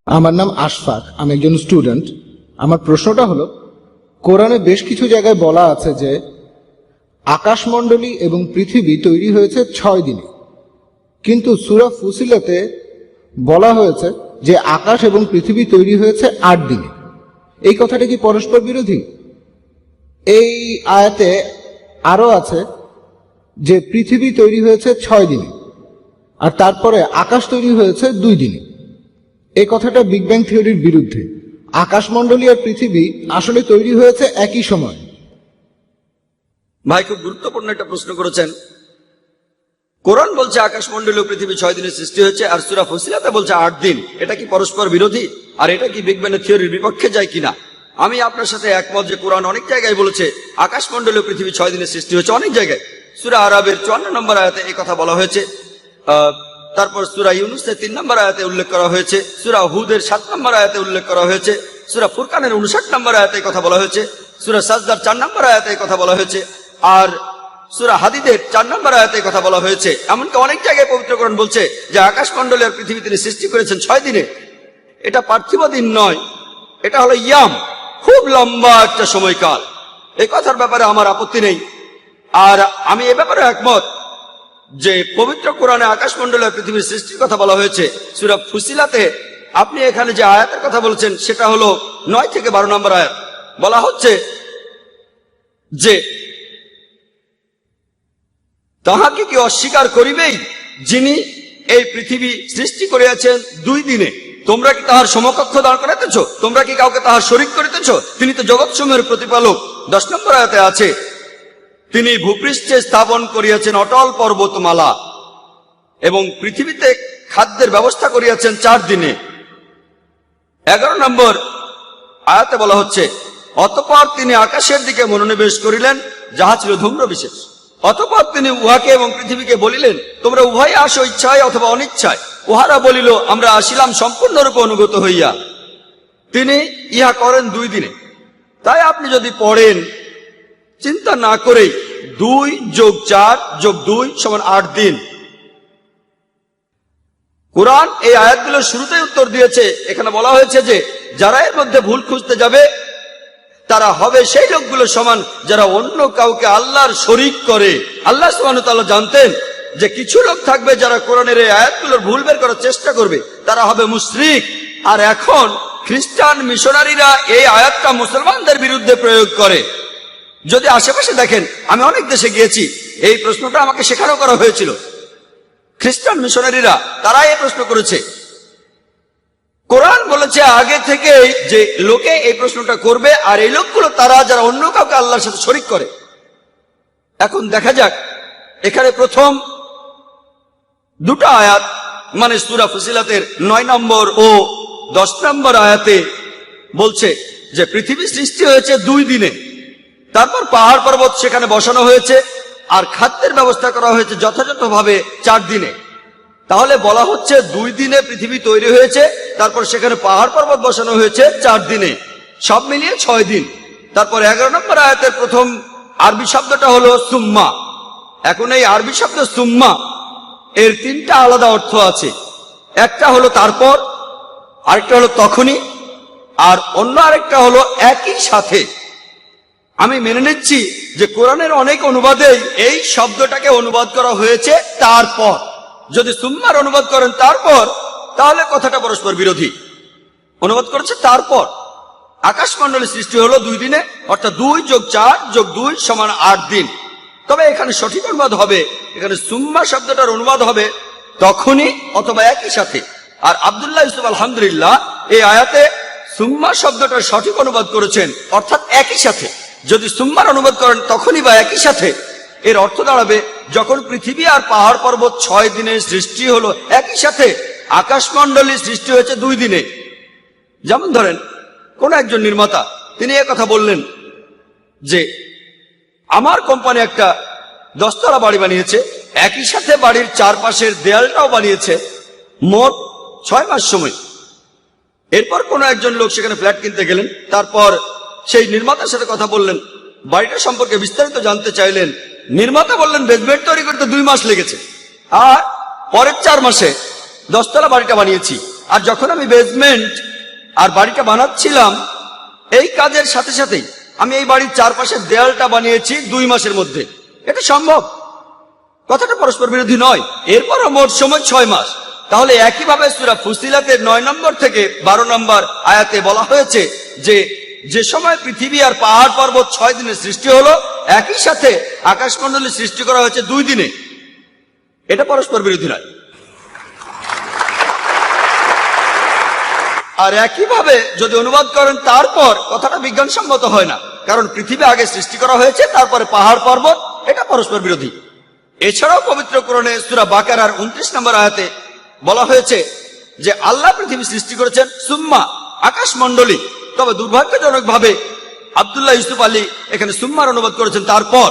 আমার নাম আশফাক, আমি একজন স্টুডেন্ট। আমার প্রশ্নটা হলো, কোরআনে বেশ কিছু জায়গায় বলা আছে যে আকাশমণ্ডলী এবং পৃথিবী তৈরি হয়েছে 6 দিনে, কিন্তু সূরা ফুসিলাতে বলা হয়েছে যে আকাশ এবং পৃথিবী তৈরি হয়েছে 8 দিনে। এই কথাটা কি পরস্পর বিরোধী? এই আয়াতে আরো আছে যে পৃথিবী তৈরি হয়েছে 6 দিনে আর তারপরে আকাশ তৈরি হয়েছে 2 দিনে। এই কথাটা বিগ ব্যাং থিওরির বিরুদ্ধে। আকাশমণ্ডলী আর পৃথিবী আসলে তৈরি হয়েছে একই সময়। ভাই খুব গুরুত্বপূর্ণ একটা প্রশ্ন করেছেন। কোরআন বলছে আকাশমণ্ডলী ও পৃথিবী 6 দিনে সৃষ্টি হয়েছে, আর সূরা ফুসিলাতে বলছে 8 দিন। এটা কি পরস্পর বিরোধী? আর এটা কি বিগ ব্যাং থিওরির বিপক্ষে যায় কিনা? আমি আপনার সাথে একমত যে কোরআন অনেক জায়গায় বলেছে আকাশমণ্ডলী ও পৃথিবী 6 দিনে সৃষ্টি হয়েছে। অনেক জায়গায় সূরা আরাবের 54 নম্বর আয়াতে এই কথা বলা হয়েছে, তারপর সূরা ইউনূসের 3 নম্বর আয়াতে উল্লেখ করা হয়েছে, সূরা হুদের 7 নম্বর আয়াতে উল্লেখ করা হয়েছে, সূরা ফুরকানের 59 নম্বর আয়াতে কথা বলা হয়েছে, সূরা সাজদার 4 নম্বর আয়াতে কথা বলা হয়েছে, আর সূরা হাদিদের 4 নম্বর আয়াতে কথা বলা হয়েছে। এমনকি অনেক জায়গায় পবিত্র কোরআন বলছে যে আকাশমণ্ডলী আর পৃথিবী তিনি সৃষ্টি করেছেন 6 দিনে। এটা পার্থিব দিন নয়, এটা হলো ইয়াম, খুব লম্বা একটা সময়কাল। এই কথার ব্যাপারে আমার আপত্তি নেই। আর আমি এ ব্যাপারে একমত যে পবিত্র কোরআনে আকাশমণ্ডলী আর পৃথিবীর সৃষ্টির কথা বলা হয়েছে। সূরা ফুসিলাতে আপনি এখানে যে আয়াতের কথা বলছেন সেটা হলো 9 থেকে 12 নম্বর আয়াত। বলা হচ্ছে যে তাহাকে কি অস্বীকার করিবেই যিনি এই পৃথিবী সৃষ্টি করিয়াছেন 2 দিনে? তোমরা কি তাহার সমকক্ষ দাঁড় করাইতেছ? তোমরা কি কাউকে তাহার শরীক করিতেছ? তিনি তো জগৎসমূহের প্রতিপালক। 10 নম্বর আয়াতে আছে তিনি ভূপৃষ্ঠে স্থাপন করিয়াছেন অটল পর্বতমালা এবং পৃথিবীতে খাদ্যের ব্যবস্থা করিয়াছেন 4 দিনে। 11 নম্বর আয়াতে বলা হচ্ছে অতঃপর তিনি আকাশের দিকে মনোনিবেশ করিলেন, যাহা ছিল ধূম্র বিশেষ। অতঃপর তিনি উহাকে এবং পৃথিবীকে বলিলেন, তোমরা উভয়ে আসো ইচ্ছায় অথবা অনিচ্ছায়। উহারা বলিল, আমরা আসিলাম সম্পূর্ণরূপে অনুগত হইয়া। তিনি ইহা করেন 2 দিনে। তাই আপনি যদি পড়েন চিন্তা না করেই 2 যোগ 4 যোগ 2 সমান 8 দিন। কোরআন এই আয়াতগুলোর শুরুতেই উত্তর দিয়েছে। এখানে বলা হয়েছে যে যারা এর মধ্যে ভুল খুঁজতে যাবে তারা হবে সেই লোকগুলো সমান যারা অন্য কাউকে আল্লাহর শরীক করে। আল্লাহ সুবহানাহু ওয়া তাআলা জানতেন যে কিছু লোক থাকবে যারা কোরআনের এই আয়াতগুলোর ভুল বের করার চেষ্টা করবে, তারা হবে মুশরিক। আর এখন খ্রিস্টান মিশনারিরা এই আয়াতটা মুসলমানদের বিরুদ্ধে প্রয়োগ করে। যদি আশেপাশে দেখেন, আমি অনেক দেশে গিয়েছি, এই প্রশ্নটা আমাকে শেখানো করা হয়েছিল। খ্রিস্টান মিশনারিরা তারা এই প্রশ্ন করেছে। কোরআন বলেছে আগে থেকে যে লোকে এই প্রশ্নটা করবে, আর এই লোকগুলো তারা যারা অন্য কাউকে আল্লাহর সাথে শরীক করে। এখন দেখা যাক, এখানে প্রথম 2টা আয়াত মানে সূরা ফুসিলাতের 9 নম্বর ও 10 নম্বর আয়াতে বলছে যে পৃথিবী সৃষ্টি হয়েছে 2 দিনে, তারপর পাহাড় পর্বত সেখানে বসানো হয়েছে, আর খাদ্যের ব্যবস্থা করা হয়েছে যথাযথভাবে 4 দিনে। তাহলে বলা হচ্ছে 2 দিনে পৃথিবী তৈরি হয়েছে, তারপর সেখানে পাহাড় পর্বত বসানো হয়েছে 4 দিনে, সব মিলিয়ে 6 দিন। তারপর 11 নম্বর আয়াতের প্রথম আরবি শব্দটা হলো সুম্মা। এখন এই আরবি শব্দ সুম্মা এর 3টা আলাদা অর্থ আছে। একটা হলো তারপর, আরেকটা হলো তখনই, আর অন্য আরেকটা হলো একই সাথে। আমি মেনে নিচ্ছি যে কোরআনের অনেক অনুবাদে এই শব্দটাকে অনুবাদ করা হয়েছে তারপর। যদি সুম্মার অনুবাদ করেন তারপর, তাহলে কথাটা পরস্পর বিরোধী। অনুবাদ করেছে তারপর। আকাশমণ্ডলী সৃষ্টি হলো 2 দিনে, অর্থাৎ 2 যোগ 4 যোগ 2 সমান 8 দিন। তবে এখানে সঠিক অনুবাদ হবে, এখানে সুম্মা শব্দটার অনুবাদ হবে তখনই অথবা একই সাথে। আর আব্দুল্লাহ ইউসুফ আলহামদুলিল্লাহ এই আয়াতে সুম্মা শব্দটার সঠিক অনুবাদ করেছেন, অর্থাৎ একই সাথে। যদি সুম্মার অনুবাদ করেন তখনই বা একই সাথে, এর অর্থ দাঁড়াবে যখন পৃথিবী আর পাহাড় পর্বত 6 দিনে সৃষ্টি হলো, একই সাথে আকাশমণ্ডলী সৃষ্টি হয়েছে 2 দিনে। যেমন ধরেন কোন একজন নির্মাতা, তিনি কথা বললেন যে আমার কোম্পানি একটা 10 তলা বাড়ি বানিয়েছে, একই সাথে বাড়ির চারপাশের দেয়ালটাও বানিয়েছে, মোট 6 মাস সময়। এরপর কোন একজন লোক সেখানে ফ্ল্যাট কিনতে গেলেন, তারপর সেই নির্মাতার সাথে কথা বললেন, বাড়িটা সম্পর্কে বিস্তারিত জানতে চাইলেন। নির্মাতা বললেন বেসমেন্ট তৈরি করতে 2 মাস লেগেছে, আর পরের 4 মাসে 10 তলা বাড়িটা বানিয়েছি। আর যখন আমি বেসমেন্ট আর বাড়িটা বানাচ্ছিলাম, এই কাজের সাথে সাথেই আমি এই বাড়ির চারপাশের দেয়ালটা বানিয়েছি 2 মাসের মধ্যে। এটা সম্ভব, কথাটা পরস্পর বিরোধী নয়। এরপরও মোট সময় 6 মাস। তাহলে একইভাবে সূরা ফুসিলাতের 9 নম্বর থেকে 12 নম্বর আয়াতে বলা হয়েছে যে সময় পৃথিবী আর পাহাড় পর্বত 6 দিনে সৃষ্টি হলো, একই সাথে আকাশমণ্ডলী সৃষ্টি করা হয়েছে 2 দিনে। এটা পরস্পর বিরোধী নয়। আর একইভাবে যদি অনুবাদ করেন তারপর, কথাটা বিজ্ঞানসম্মত হয় না, কারণ পৃথিবী আগে সৃষ্টি করা হয়েছে, তারপরে পাহাড় পর্বত, এটা পরস্পর বিরোধী। এছাড়াও পবিত্র কোরআনে সূরা বাকারার 29 নম্বর আয়াতে বলা হয়েছে যে আল্লাহ পৃথিবী সৃষ্টি করেছেন সুম্মা আকাশমণ্ডলী। তবে দুর্ভাগ্যজনক ভাবে আব্দুল্লাহ ইউসুফ আলী এখানে সুম্মার অনুবাদ করেছেন তারপর।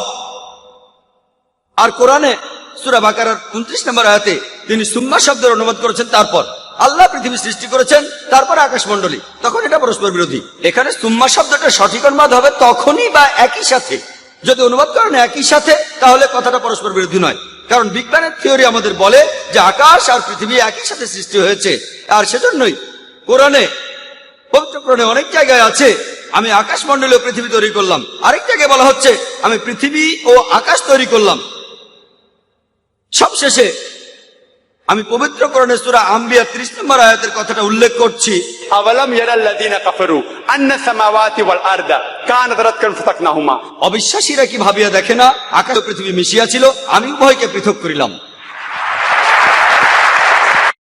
আর কোরআনে সূরা বাকারার 29 নম্বর আয়াতে তিনি সুম্মা শব্দের অনুবাদ করেছেন তারপর। আল্লাহ পৃথিবী সৃষ্টি করেছেন, তারপরে আকাশমণ্ডলী, তখন এটা পরস্পর বিরোধী। এখানে সুম্মা শব্দটা সঠিক অনুবাদ হবে তখনই বা একই সাথে। যদি অনুবাদ করেন একই সাথে, তাহলে কথাটা পরস্পর বিরোধী নয়, কারণ বিজ্ঞানের থিওরি আমাদের বলে যে আকাশ আর পৃথিবী একই সাথে সৃষ্টি হয়েছে। আর সেজন্যই কোরআনে, পবিত্র কোরআনে অনেক জায়গায় আছে আমি আকাশমণ্ডলী ও পৃথিবী তৈরি করলাম, আরেক জায়গায় বলা হচ্ছে আমি পৃথিবী ও আকাশ তৈরি করলাম। সবশেষে আমি পবিত্র কোরআনে সূরা আম্বিয়া 30 নম্বর আয়াতের কথাটা উল্লেখ করছি। আওয়ালাম ইয়ারাল্লাযীনা কাফারু আন্না সামাওয়াতি ওয়াল আরদা কানাত রাতকান ফাতাকনাহুমা। অবিশ্বাসীরা কি ভাবিয়া দেখে না আকাশ ও পৃথিবী মিশিয়া ছিল, আমি উভয়কে পৃথক করিলাম।